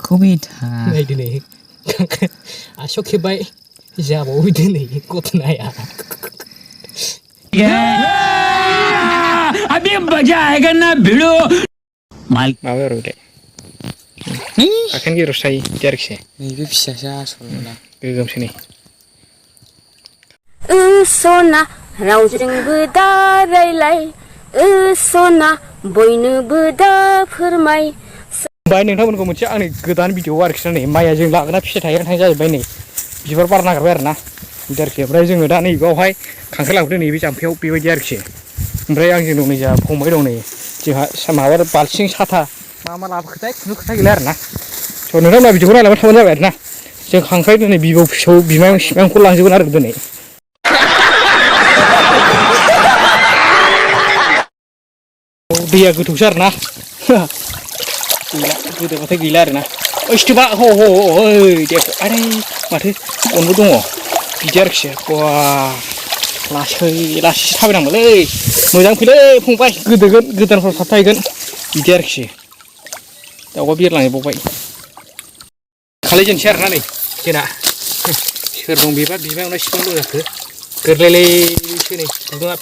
खबिथा नै दिनै आसौ खेबबाय जाबावबाय दिनै गथनाया अभी मजा आएगा ना भिड़ो माल माबा आरो दे आखाइन गिरु सायो बिदि आरोखि नैबे फिसासो आसलना गोगोमसो नै सना रावजोंबो दा रायलाय सना बयनोबो दा फोरमाय ओमफ्राय नोंथांमोनखौ मोनसे आंनि गोदान भिडिअ आरोखि नै माइया जों लागोना फिथाइ थायगोन थाय जाजोब्बाय नै बिबार बार नागिरबाय आरो ना बिदि आरोखि ओमफ्राय जोङो दा नैबेयावहाय खांख्राइ लाबोदों नैबे जाम्फैयाव बेबायदि आरोखि ओमफ्राय आंजों दं नै जोंहा फंबाय दं नै जोंहा माबा बाल्थिं साथा मा लाबोखोथाय खुनु खोथा गैला आरो ना स' नोंथांमोना बिदिखौ नायलांबाय थाबानो जाबाय आरो ना जों खांख्राइ दिनै बिबौ फिसौ बिमायं सिमायंखौ लांजोबगोन आरो दिनै दैया गोथौसो आरो ना गैला गोदोबाथाय गैला आरो ना ओइसथोबा ह ह ओइ दे आरे माथो अनबो दङ बिदि आरोखि बा लासै लासैसो थाबायनांगौलै मोजां फैलै फंबाय गोदानफ्राव थाबथाहैगोन बिदि आरोखि दाउआ बिरलांजोबबावबाय खालायजेनसै आरोना नै जोंना सोर दं बेबा बिमायावनो सिगां दं जाखो गोरलैलैसो नै गुदुङा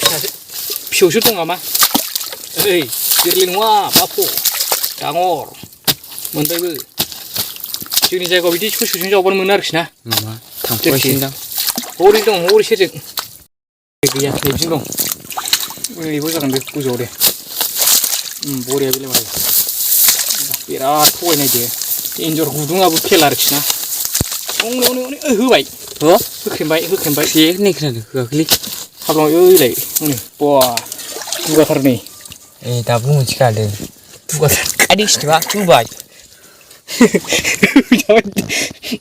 फिसौसो दं नामा ओइ गोरलै नङा बाप' डाঙर मोनबायबो जोंनि जायगायाव बिदि ससेजों जावबानो मोनो आरोखि ना मामा थांफायसिनदां हरै दं हरै सेरजों गैया नैबिजों दं ओरैबो जागोन बे गोजौआव दे बरिया बेलाय माथो बिराद थगायनायदो एन्जर गुदुङाबो खेला आरोखि ना होबाय होख्रेमबाय नै खोनादों होआखैलै हाब्लां ओइलाय हनै बा दुगाथार नै ए दाबो मोनसे गादों दुगाथार आदै सिथोबा होबाय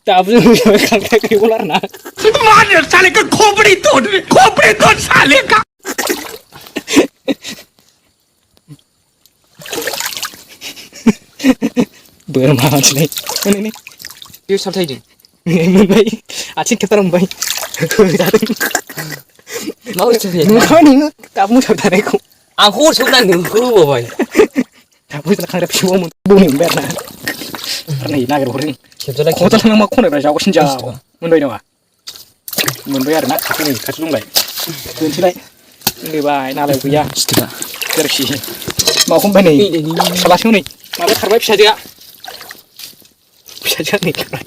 दाबो होजाबाय खांख्राइ गैबावला आरो ना मार साले का खोपड़ी तोड़ साले का बोरमा मानसिलाय नै बे साबथायदों मोनबाय आथिं खेबथार मोनबाय होजादों माबोरै नुखाबाय नोङो दाबो मोसाबाय थानायखौ आंखौ हरसोमोन आं नोंखौ होबावबाय दाबो खांख्राइ फिसायाव बोनो मोनबाय आरो ना नै नागिरहरदों खेबजाला खथार थांना मा खनायब्रा जागासिनो जाव मोनबाय नामा मोनबाय आरो ना खाथि दंलाय दोनसैलाय होबाय नालाय गैया सिथोबा आरोखि माखौ नै फिसालासो नै माबा खारबाय फिसाजोआ नै खारबाय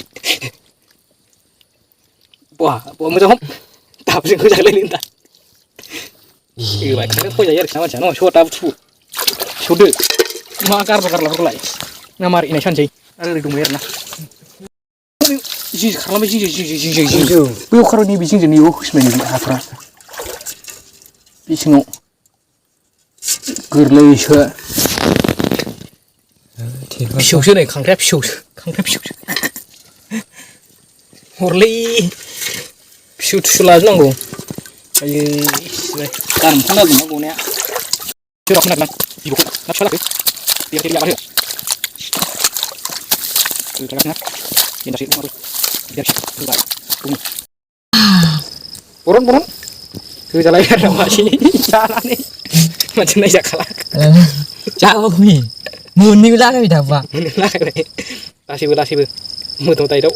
बहा मोजां हम दाबो जों होजागोनलाय दा होबाय खांख्राइ खयजायो आरोखि ना मानसिया न' स' दाबो थु सौदो मा गारलाफोरखौलाय ना मारै इनाय सानसै आरो ओरै दंबाय आरो ना जिं खारलांबाय जिं बैयाव खारबाय नैबे जिंजों नैयाव होसिनबाय नैबे हाफ्रा बे सिङाव गोरलैसो फिसौसो नै खांख्राइया फिसौसो हरलै फिसौ थुसौ लाजोबनांगौ आयै गान मोनथाम जादोंना गनाया सोरबा खोनादों बिबौखौ ना फिसा लाखो देरदो माथो होथाराखैना गेन्दासो माबो होबाय बरन होजालाय आरो मासे जानानै मानसि नायजाखाला जाबावै मोननैबो लागायबाय थाबा मोननो लागायबाय लासैबो मोदोम दाइदाव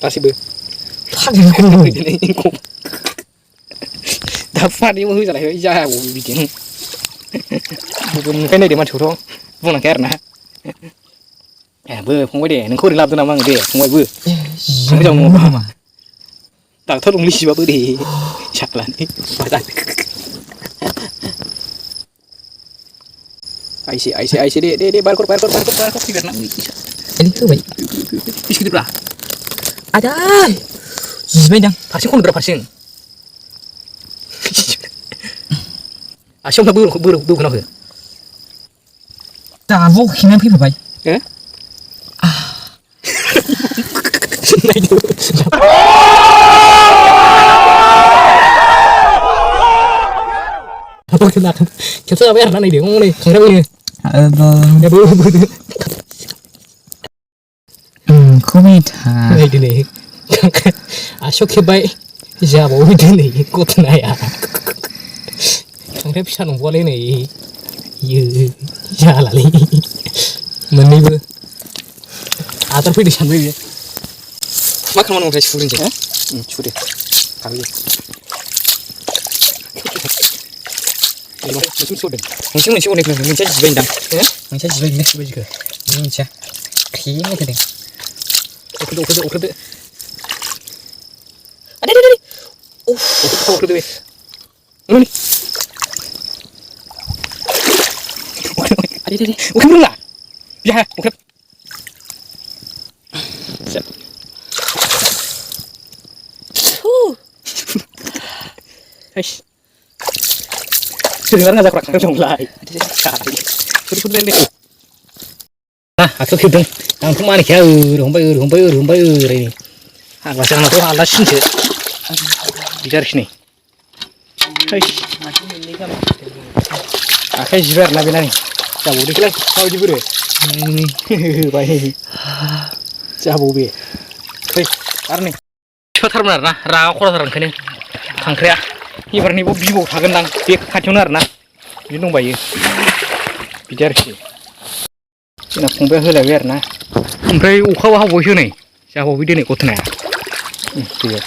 लासैबो दा फानैबो होजालायबाय जायाबाव बिदिनो मोनखाय नायदो मानसिखौथ' बुंनांखाया आरो ना फंबाय दे नोंखौ ओरै लाबोदो नामा आङो दे फंबायबो मोजां नङाबा डाक्टार दंलै सिबाबो दे साख्लानि आइसे दे बारखर फैगोन ना होबाय बिस्किटब्रा आदै जिबायदां फारसे खनब्रा फारसे आसियाव बोखोना हो दाबो खेंनानै फैफाबाय खेबसा जाबाय आरोना नायदो हनै खांख्राइ खबिथा नै दिनै आसियाव खेबबाय जाबावबाय दिनै गथनाया खांख्राइ फिसा नंबावालै नै जालालै मोननैबो आदार फैदों सानबाय बियो मा खालामनांगौ ओमफ्राय सुग्रोनोसै सुदो खाबैयो मोनसे अनेक मोनसेया जिबाय दां मोनसेया जिबाय बिदिखौ मिथिया खेनो होदों अख्रोदो आदे अख्रोदो बे नोंनि आदे अख्रोद रोङा बिहा अख्रोद Dengar nggak zakrak kacang mulai. Nah, aku hidung. Yang kemana ya? Rumbai ini. Aku macam mana tuh alas sih. Bicara sini. Hai. Aku jiwer nabi nani. Cabu di kelas. Kau jiwer. Baik. Cabu be. Hai. Arni. Cepat benar nah. Raga kotor orang kene. Kangkrea. Ibaratnya bibo थागोन दां बे खाथियावनो आरोना बिदि दंबायो बिदि आरोखि जोंना फंबाया होलायबाय आरोना ओमफ्राय अखाबो हाबावबायसो नै जाबावबाय दिनै गथनाया दैया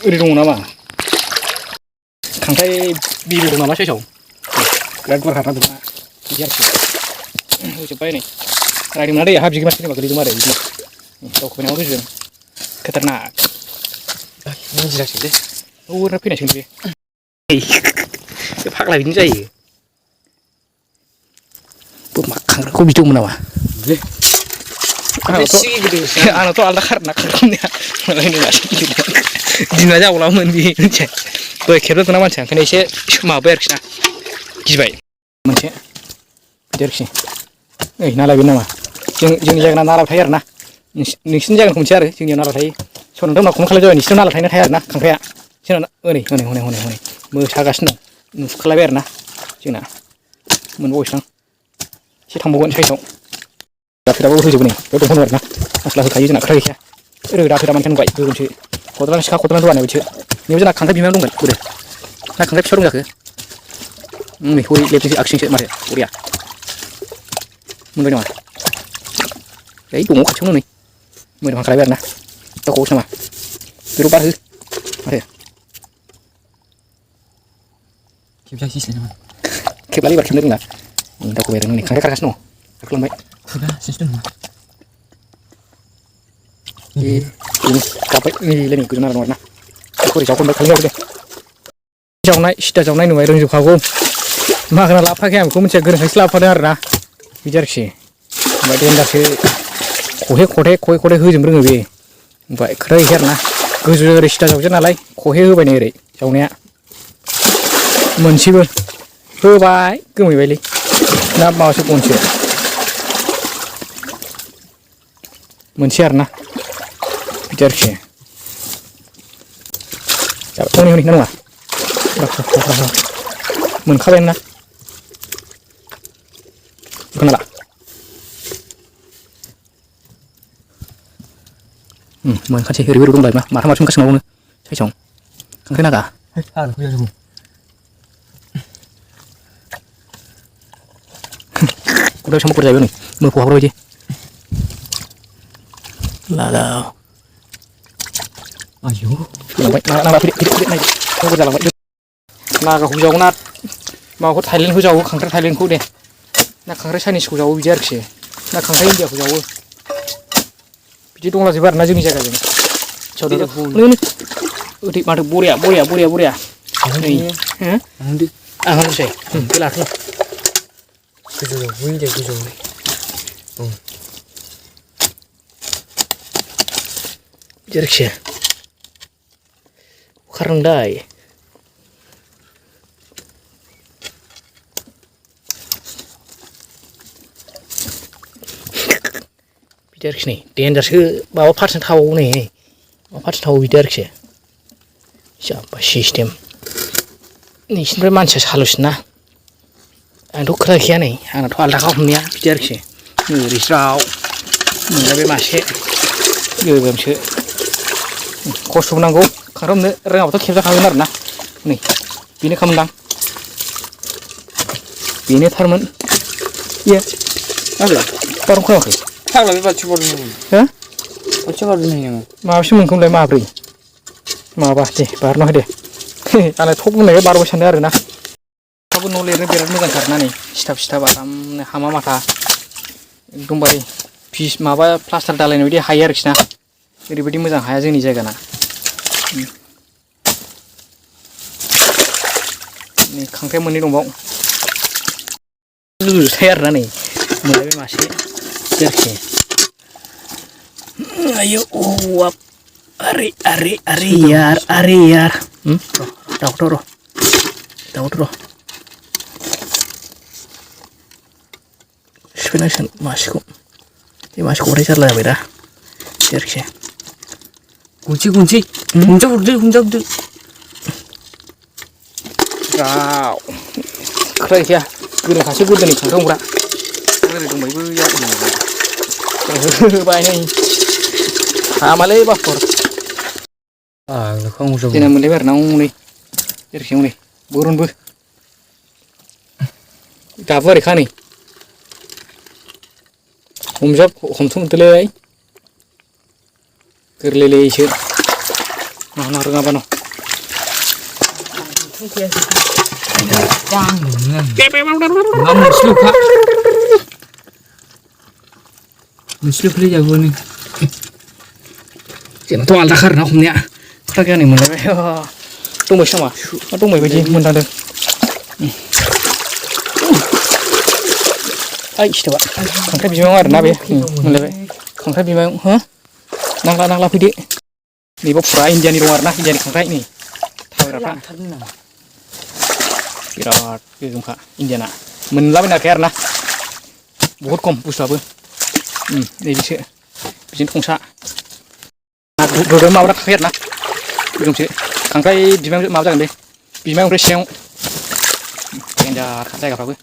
ओरै दङ नामा खांख्राइ बिलो दं नामा साइसाव बिराद गुवार खारना दंना बिदि आरोखि होजोब्बाय नै रायदोंमोन दैया हाबिगोन मानसि सोरबा गोलैदों आरो बिदिनो दावखोबायनांगौ होजोबदों खतरनाक मिथिलासैलै औरा फैनायसो बे फाग्ला बिदिनो जायो बोरमा खांख्राइखौ बिदोंमोन नामा आंनाथ' आलदा खारना खांख्राइनाया मालाय नोंनासो दिना जाबावलामोन बे मिथिया दहाय खेबजादोंना मानसिया ओंखायनो एसे माबाय आरोखि ना गिबाय मोनसे बिदि आरोखि ओइ नालाय बे नामा जोंनि जायगाना नालाबो थायो आरोना नोंसिनि जायगाखौ मिथिया आरो जोंनियाव नाला थायो सोरनाथ' मा खम खालामजाबाय नोंसिनाव नाला थायना थाया आरोना खांख्राइया जोंना हनै मोसागासिनो दं नुखालायबाय आरोना जोंना मोनबावैसो एसे थांबावगोन साइसाव दाफेराबो होजोबो नै बेयाव दंफां आरोना मस्ला होखायो जोंना खोथा गैखाया रोदा फेरा मानसिया नुबाय होगोनसो खदाल सिखा खदाल रुवानाय बायदिसो बेयाव जोंना खांख्राइ बिमायाव दंमोन गोदो ना खांख्राइ फिसा दं जाखो नै हरै लेबजोंसो आगसिजोंसो माथो बरिया मोनबाय नामा ओइ दङ खाथियावनो नै मोदोम हांख्रायबाय आरोना दाउखौसो नामा बेयाव बार हो माथो खेबजासिसै नामा खेबलालै एबार खेबनो रोंला दाउखौबाय आरो नै खांख्राइ खारगासिनो दङ खारख्लांबाय खुगासिसो दं गाबबाय नैलाय नै गोजोन आरोना हरै जावखनबाय खालि जावदे जावनाय सिदा जावनाय नुबाय रोंजोबखागौ मागोना लाबोफाखै आं बेखौ मिथिया गोरोंखायसो लाबोफादों आरोना बिदि आरोखि ओमफ्राय देन्दारसो खहे होजोबनो रोङो बे ओमफ्राय खोथा गैखाया आरोना गोजौ ओरै सिदा जावजो नालाय खहे होबाय नै ओरै जावनाया मोनसेबो होबाय गोमैबायलै ना माबासो गनसो मोनसे आरोना बिदि आरोखि हनै ना नङा मोनखाबाय ना खोनाला मोनखासै ओरैबो दंबाय मा माथाम माथाम गासिनावनो साइसाव खांख्राइ नागा खदाल सामखर जाहैबाय नै मोखौ हाब्राय बायदि लाला आयौ फैलांबाय नागा फैदो नायदो खबर जालांबाय नागाखौ जावना माबाखौ थाइलेण्डखौ जावो खांख्राइ थाइलेण्डखौ दे ना खांख्राइ चाइनिसखौ जावो बिदि आरोखि ना खांख्राइ इन्डियाखौ जावो बिदि दंलाजोबो आरोना जोंनि जायगाजों ओरै माथो बरिया नै आं होनसै बे लाथो गोजौआव बयनिफ्राय गोजौआव बिदि आरोखि खारनदाय बिदि आरोखि नै देन्जारसो माबा पार्सेन्ट थाबावो नै माबा पार्सेन्ट थाबावो बिदि आरोखि जाम्बा सिस्टेम नोंसिनिफ्राय मानसिया सालुसना आंथ' खोथा गैखाया नै आंनाथ' आलदाखा हमनाया बिदि आरोखि ओरै ज्राव मोनलायबाय मासे गोगोमसो खस्थ'बो नांगौ खांख्राइ हमनो रोङाबाथ' खेबजाखागोन आरोना नै बेनो खामोनदां बेनो थारमोन बारं खोनाखै फाग्ला बे बाथि बारदों हो बाथि बारदों नोङो माबासो मोनखोमलाय माब्रै माबा दे बारना हो दे आंलाय थब बुंनायखाय बारबाय सानदों आरो ना थाबो न' लिरनो बिराद मोजांथार ना नै सिथाब सिथाब आरामनो हामा माथा एकदमबारे फिस माबा प्लास्टार दालायनाय बायदि हायो आरोखि ना ओरैबायदि मोजां हाया जोंनि जायगाना नै खांख्राइ मोननै दंबाव लुजोबथाय आरोना नै मोनलायबाय मासे आरोखि आयौ औ अरे अरे अरे यार दाउथ' र' सिफायनांसिगोन मासेखौ बे मासेखौ हरनाय जारला जाबाय दा आरोखि गुनसै हमजाबदो गाव खोथा गैखाया गोरोंखासो गोदोनि खांख्राइ हमग्रा ओरै दंबायबो होबाय नै हामालै बापर देना मोनलायबाय आरो ना हनै आरोखि हनै बरनबो दाबो आरोखा नै हमथ' मोनथोलै गोरलैलैसो मावनो रोङाबा न' मोनस्लुखलै जागौ नै जोंनाथ' आलदाखा आरोना हमनाया खोथा गैया नै मोनलायबाय दंबायसो नामा मा दंबाय बायदि मोनदांदों आइ खिथाबा खांख्राइ बिमायाव आरोना बे मोनलायबाय खांख्राइ बिमायाव हो नांला फैदो नैबाव फुरा इण्डियानि दं आरोना इण्डियानि खांख्राइ नै थाबायग्राफ्रा बिराद गोगोमखा इण्डियाना मोनलाबायनाखै आरोना बहुद खम बुस्थुआबो नैबेसो बिदिनो थंसा गोगोम माबाना थाखायो आरोना गोगोमसो खांख्राइ बिमायाव माबा जागोन बे बिमायाव ओमफ्राय सिङाव देन्जार जायगाफ्राबो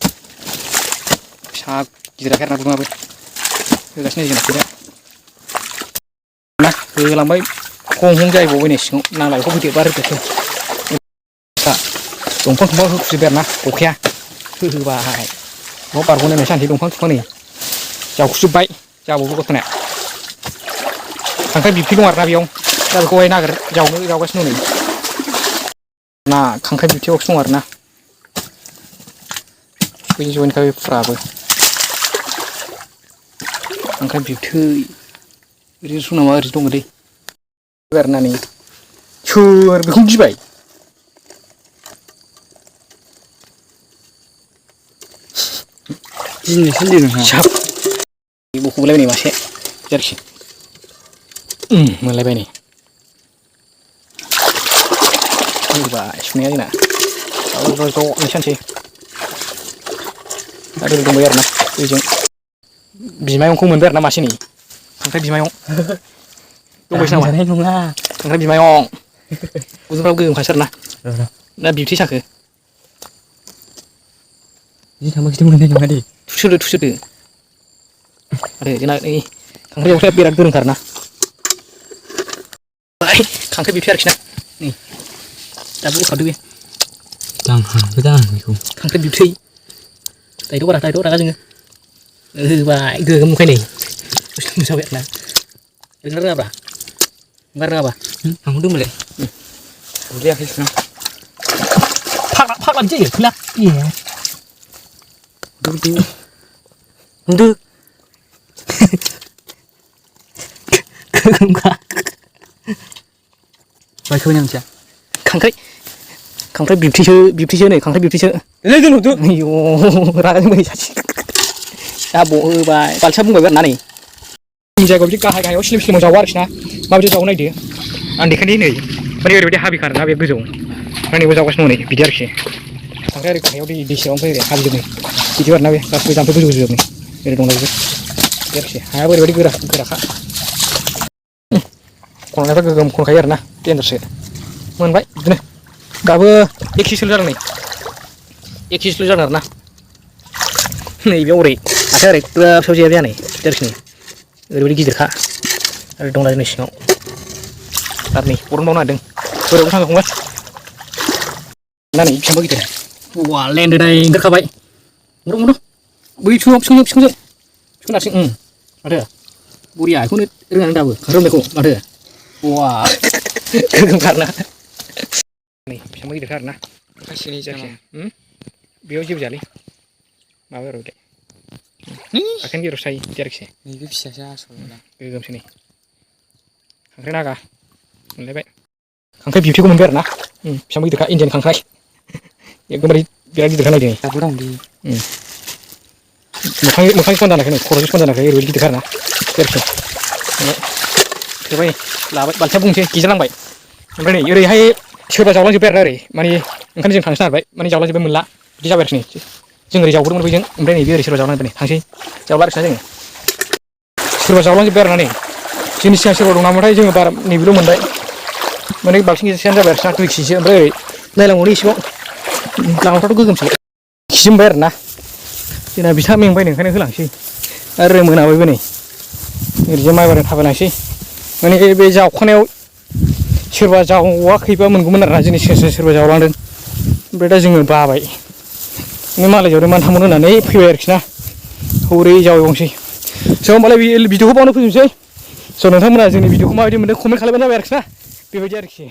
फिसा गिदिराखै आरोना गुदुङाबो होगासिनो जोंना ना होलांबाय हं जाहैबावबाय नै सिङाव नांला बेखौ फैदो बा रोदोसो दंफां होखुजोब्बाय आरोना अखाया होबाय न' बारग'नाय सानसे दंफां थुफां नै जावखुजोब्बाय जाबावबो गथ'नाया खांख्राइ बिबथै दं आरोना बेयाव दा बेखौहाय जावगासिनो दं नै ना खांख्राइ बिबथैयावसो दं आरोना बै जयनखाय फुराबो खांख्राइ बिबथै ओरैनो सं नामा ओरैनो दङ दै आरोना नै सोर बेखौनो गिबाय गिनोसो लिरनो साब बख'लायबाय नै मासे आरोखि मोनलायबाय नै होबाय सुनाया जोंना ज' सानसै आरो दंबाय आरोना बेजों बिमायंखौ मोनबाय आरोना मासे नै खांख्राइ बिमायं दंबायसो नामा नङा खांख्राइ बिमायं गुदुंफ्राबो गोगोमखासो आरोना ना बिबथै साखो बिदि थांबा खिथानो मोननाय नङा दे थुसोदो आरो जोंना नै खांख्राइ एवनाया बिराद गोरोंथारना खांख्राइ बिबथै आरोखि ना नै दाबो बोखादो बे दां बेखौ खांख्राइ बिबथै दायद' रागा जोङो होबाय गोगोम नुखाय नै मोसाबाय आरोना रोङाब्रा आंखौ दोनबालाय उरलायाखै फाग्ला बिदि जायो फैला हमदो गोगोमखा बायस'बाय ना मिथिया खांख्राइ बिबथैसो नै खांख्राइ बिबथैसो दोनहरदो आयौ रागा जोंबाय सासे दा होबाय बालथिया बुंबाय आरोना नै जायगायाव बिदि गाहायाव स्लिम जावो आरोखि ना माबायदि जावो नायदो आं देखायनि नै माने ओरैबायदि हाबिखा आरोना बे गोजौ माने जावगासिनो दं नै बिदि आरोखि खांख्राइ ओरै गाहायाव दै सेराव ओमफ्राय ओरै हाबिजोबनो बिदि आरोना बे गासिबो जाम्फै गोजौ नै ओरै दंलाजोबो बिदि आरोखि हायाबो ओरैबायदि गोराखा खननायफ्रा गोगोम खनखायो आरोना देन्जारसो मोनबाय बिदिनो दाबो 1 केजिसोल' जादों नै 1 केजिसोल' जादों आरोना नैबेयाव ओरै आखाइ ओरै ग्राब सायाव जेया नै बिदि आरोखि नै ओरैबायदि गिदिरखा आरो दंना जोंनि सिङाव आरो नै बरनबावनो नागिरदों बोरायावबो थाङो फंबाय ना नै बेसेबांबा गिदिर वा लेन्डोनाय ओंखारखाबाय बै बिफांजों खोनासै माथो बरिया बेखौनो रोंनानै दाबो खारनायखौ माथो वा गोगोमथारना नै बेसेबां गिदिरथार आरोना खासिनि जाना बेयाव जेबो जायालै माबा आरो दे आखाइनि गेजेराव सायो बिदि आरोखि नैबे फिसासो आसलना गोगोमसै नै खांख्राइ नागा मोनलायबाय खांख्राइ बिउटिखौ मोनबाय आरो ना बेसेबां गिदिरखा इन्डियान खांख्राइ एकदमबारे बिराद गिदिरखा नायदों दाबो दंदि मोखांनि खन जानायखाय खर'जों खन जानायखाय ओरैबायदि गिदिरखा आरोना बिदि आरोखि थोबाय लाबाय बाल्थिङा बुंसै गिजालांबाय ओमफ्राय नै ओरैहाय सोरबा जावलांजोब्बाय आरोना ओरै माने ओंखायनो जों थांसो नागिरबाय माने जावलांजोब्बाय मोनला बिदि जाबाय आरोखि जों ओरै जावग्रोमोन बैजों ओमफ्राय नैबे ओरै सोरबा जावलांजोब्बाय नै थांसै जावला आरोखि ना जोङो सोरबा जावलांजोब्बाय आरोना नै जोंनि सिगां सोरबा दं नामाथाय जोङो बारा नैबेल' मोनबाय माने बाल्थिं गिदिरसेयानो जाबाय आरोखि ना 2 केजिसो ओमफ्राय ओरै नायलांबावनो एसेबां लामाफ्राथ' गोगोमसो खिजोबबाय आरोना जोंना बिसा मेंबाय ओंखायनो होलांसै आरो मोनाबायबो नै ओरैजाय माइ बारियाव थाबायलांसै माने बे जावखानायाव सोरबा जावाखैबा मोनगौमोन आरोना जोंनि सिगां सोरबा जावलांदों ओमफ्राय दा जोङो बाबाय मालाय जावदों मानो थांबावनो होननानै फैबाय आरोखि ना हौरै जावैबावनोसै स' होमबालाय भिडिअखौ बावनो फोजोबनोसै स' नोंथांमोना जोंनि भिडिअखौ माबायदि मोनदों कमेन्ट खालामबानो जाबाय आरोखि ना बेबायदि आरोखि